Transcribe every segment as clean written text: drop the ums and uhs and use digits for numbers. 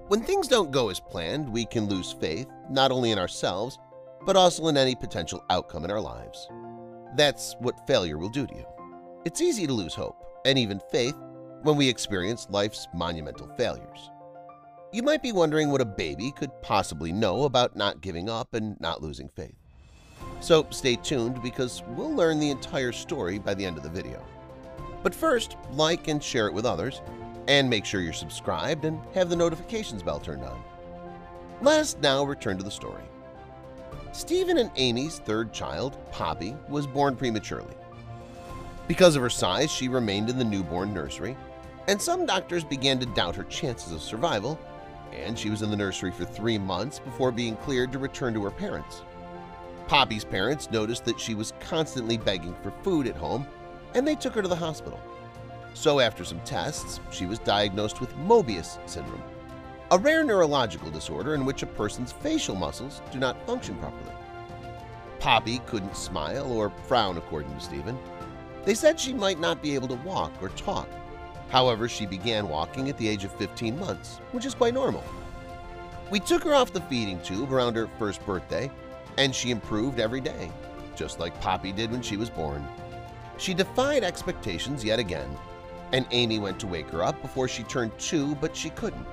When things don't go as planned, we can lose faith not only in ourselves, but also in any potential outcome in our lives. That's what failure will do to you. It's easy to lose hope and even faith when we experience life's monumental failures. You might be wondering what a baby could possibly know about not giving up and not losing faith. So stay tuned because we'll learn the entire story by the end of the video. But first, like and share it with others, and make sure you're subscribed and have the notifications bell turned on. Let us now return to the story. Stephen and Amy's third child, Poppy, was born prematurely. Because of her size, she remained in the newborn nursery, and some doctors began to doubt her chances of survival, and she was in the nursery for 3 months before being cleared to return to her parents. Poppy's parents noticed that she was constantly begging for food at home, and they took her to the hospital. So after some tests, she was diagnosed with Mobius syndrome, a rare neurological disorder in which a person's facial muscles do not function properly. Poppy couldn't smile or frown, according to Stephen. They said she might not be able to walk or talk. However, she began walking at the age of 15 months, which is quite normal. We took her off the feeding tube around her first birthday, and she improved every day, just like Poppy did when she was born. She defied expectations yet again, and Amy went to wake her up before she turned 2, but she couldn't.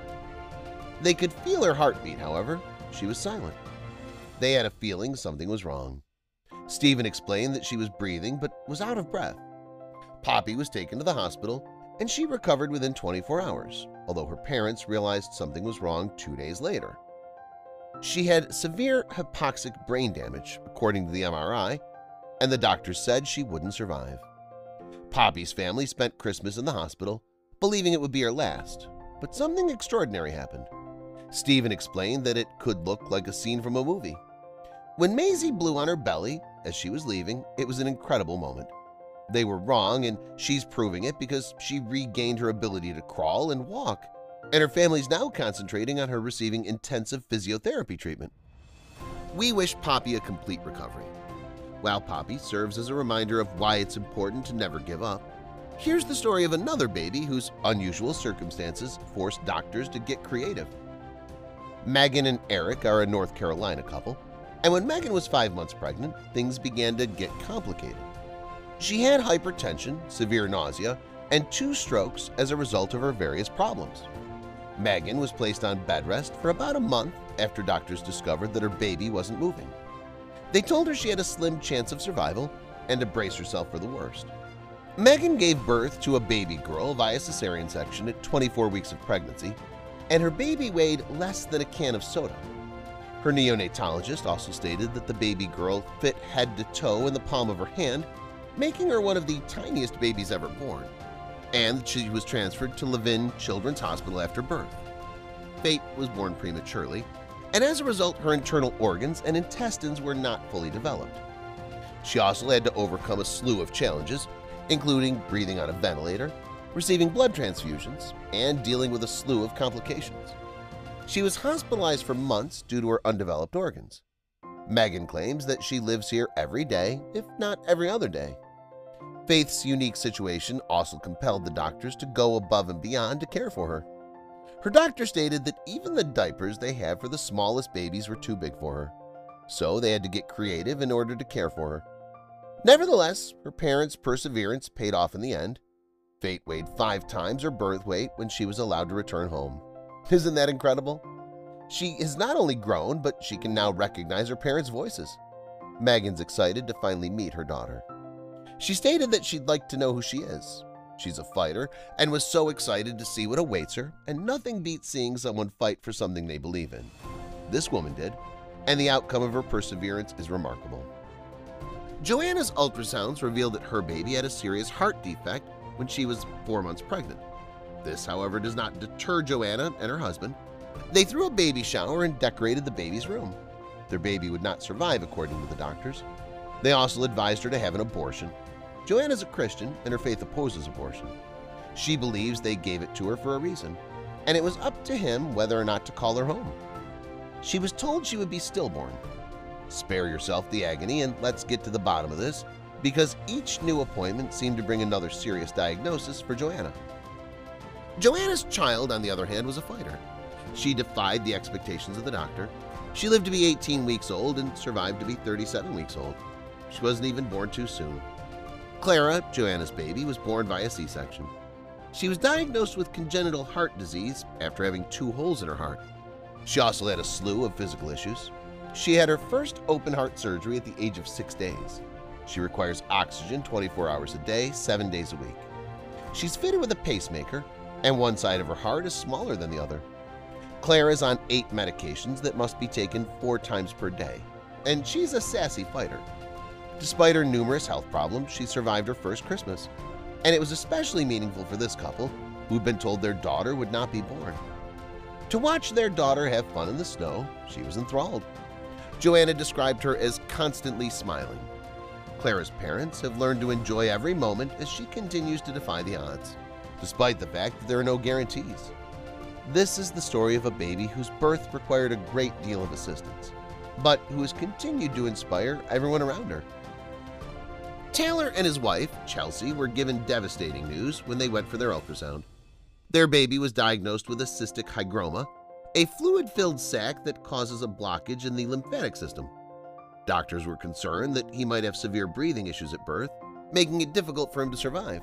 They could feel her heartbeat, however. She was silent. They had a feeling something was wrong. Stephen explained that she was breathing but was out of breath. Poppy was taken to the hospital, and she recovered within 24 hours, although her parents realized something was wrong 2 days later. She had severe hypoxic brain damage, according to the MRI, and the doctors said she wouldn't survive. Poppy's family spent Christmas in the hospital, believing it would be her last, but something extraordinary happened. Stephen explained that it could look like a scene from a movie. When Maisie blew on her belly as she was leaving, it was an incredible moment. They were wrong, and she's proving it because she regained her ability to crawl and walk, and her family's now concentrating on her receiving intensive physiotherapy treatment. We wish Poppy a complete recovery. While Poppy serves as a reminder of why it's important to never give up, here's the story of another baby whose unusual circumstances forced doctors to get creative. Megan and Eric are a North Carolina couple, and when Megan was 5 months pregnant, things began to get complicated. She had hypertension, severe nausea, and 2 strokes as a result of her various problems. Megan was placed on bed rest for about a month after doctors discovered that her baby wasn't moving. They told her she had a slim chance of survival and to brace herself for the worst. Megan gave birth to a baby girl via cesarean section at 24 weeks of pregnancy, and her baby weighed less than a can of soda. Her neonatologist also stated that the baby girl fit head to toe in the palm of her hand, making her one of the tiniest babies ever born, and she was transferred to Levin Children's Hospital after birth. Faith was born prematurely, and as a result, her internal organs and intestines were not fully developed. She also had to overcome a slew of challenges, including breathing on a ventilator, receiving blood transfusions, and dealing with a slew of complications. She was hospitalized for months due to her undeveloped organs. Megan claims that she lives here every day, if not every other day. Faith's unique situation also compelled the doctors to go above and beyond to care for her. Her doctor stated that even the diapers they have for the smallest babies were too big for her, so they had to get creative in order to care for her. Nevertheless, her parents' perseverance paid off in the end. Faith weighed 5 times her birth weight when she was allowed to return home. Isn't that incredible? She has not only grown, but she can now recognize her parents' voices. Megan's excited to finally meet her daughter. She stated that she'd like to know who she is. She's a fighter and was so excited to see what awaits her, and nothing beats seeing someone fight for something they believe in. This woman did, and the outcome of her perseverance is remarkable. Joanna's ultrasounds revealed that her baby had a serious heart defect when she was 4 months pregnant. This, however, does not deter Joanna and her husband. They threw a baby shower and decorated the baby's room. Their baby would not survive, according to the doctors. They also advised her to have an abortion. Joanna is a Christian, and her faith opposes abortion. She believes they gave it to her for a reason, and it was up to him whether or not to call her home. She was told she would be stillborn. Spare yourself the agony and let's get to the bottom of this, because each new appointment seemed to bring another serious diagnosis for Joanna. Joanna's child, on the other hand, was a fighter. She defied the expectations of the doctor. She lived to be 18 weeks old and survived to be 37 weeks old. She wasn't even born too soon. Clara, Joanna's baby, was born via C-section. She was diagnosed with congenital heart disease after having 2 holes in her heart. She also had a slew of physical issues. She had her first open heart surgery at the age of 6 days. She requires oxygen 24 hours a day, 7 days a week. She's fitted with a pacemaker, and one side of her heart is smaller than the other. Clara is on 8 medications that must be taken 4 times per day, and she's a sassy fighter. Despite her numerous health problems, she survived her first Christmas, and it was especially meaningful for this couple who'd been told their daughter would not be born. To watch their daughter have fun in the snow, she was enthralled. Joanna described her as constantly smiling. Clara's parents have learned to enjoy every moment as she continues to defy the odds, despite the fact that there are no guarantees. This is the story of a baby whose birth required a great deal of assistance, but who has continued to inspire everyone around her. Taylor and his wife, Chelsea, were given devastating news when they went for their ultrasound. Their baby was diagnosed with a cystic hygroma, a fluid-filled sac that causes a blockage in the lymphatic system. Doctors were concerned that he might have severe breathing issues at birth, making it difficult for him to survive.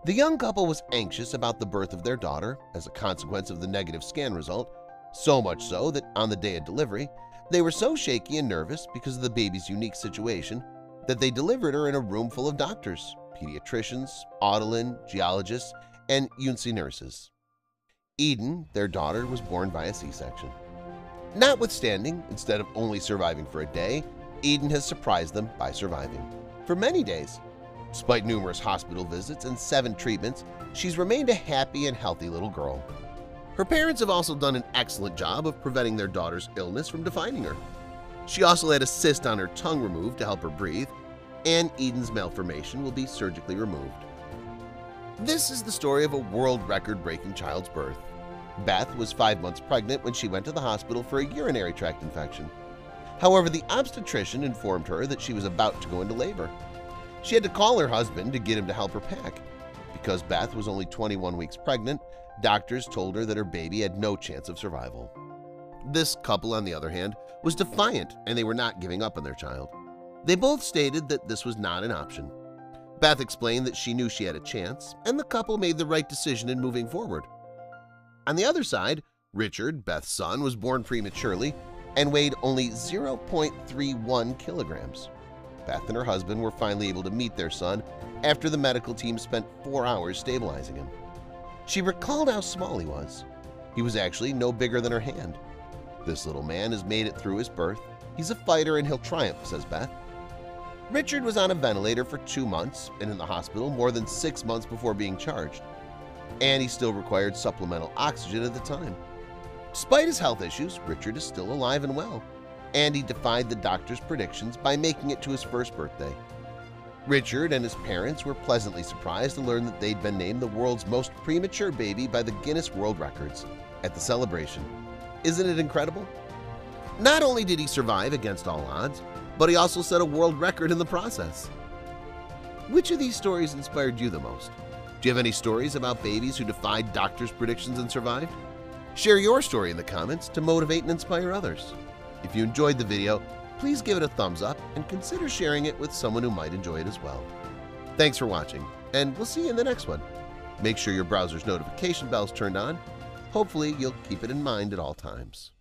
The young couple was anxious about the birth of their daughter as a consequence of the negative scan result, so much so that on the day of delivery, they were so shaky and nervous because of the baby's unique situation that they delivered her in a room full of doctors, pediatricians, otolin, geologists, and UNC nurses. Eden, their daughter, was born via C-section. Notwithstanding, instead of only surviving for a day, Eden has surprised them by surviving for many days. Despite numerous hospital visits and 7 treatments, she's remained a happy and healthy little girl. Her parents have also done an excellent job of preventing their daughter's illness from defining her. She also had a cyst on her tongue removed to help her breathe, and Eden's malformation will be surgically removed. This is the story of a world record-breaking child's birth. Beth was 5 months pregnant when she went to the hospital for a urinary tract infection. However, the obstetrician informed her that she was about to go into labor. She had to call her husband to get him to help her pack. Because Beth was only 21 weeks pregnant, doctors told her that her baby had no chance of survival. This couple, on the other hand, was defiant and they were not giving up on their child. They both stated that this was not an option. Beth explained that she knew she had a chance, and the couple made the right decision in moving forward. On the other side, Richard, Beth's son, was born prematurely and weighed only 0.31 kilograms. Beth and her husband were finally able to meet their son after the medical team spent 4 hours stabilizing him. She recalled how small he was. He was actually no bigger than her hand. This little man has made it through his birth. He's a fighter and he'll triumph, says Beth. Richard was on a ventilator for 2 months and in the hospital more than 6 months before being charged, and he still required supplemental oxygen at the time. Despite his health issues, Richard is still alive and well, and he defied the doctor's predictions by making it to his first birthday. Richard and his parents were pleasantly surprised to learn that they'd been named the world's most premature baby by the Guinness World Records at the celebration. Isn't it incredible? Not only did he survive against all odds, but he also set a world record in the process. Which of these stories inspired you the most? Do you have any stories about babies who defied doctors' predictions and survived? Share your story in the comments to motivate and inspire others. If you enjoyed the video, please give it a thumbs up and consider sharing it with someone who might enjoy it as well. Thanks for watching, and we'll see you in the next one. Make sure your browser's notification bell's turned on. Hopefully, you'll keep it in mind at all times.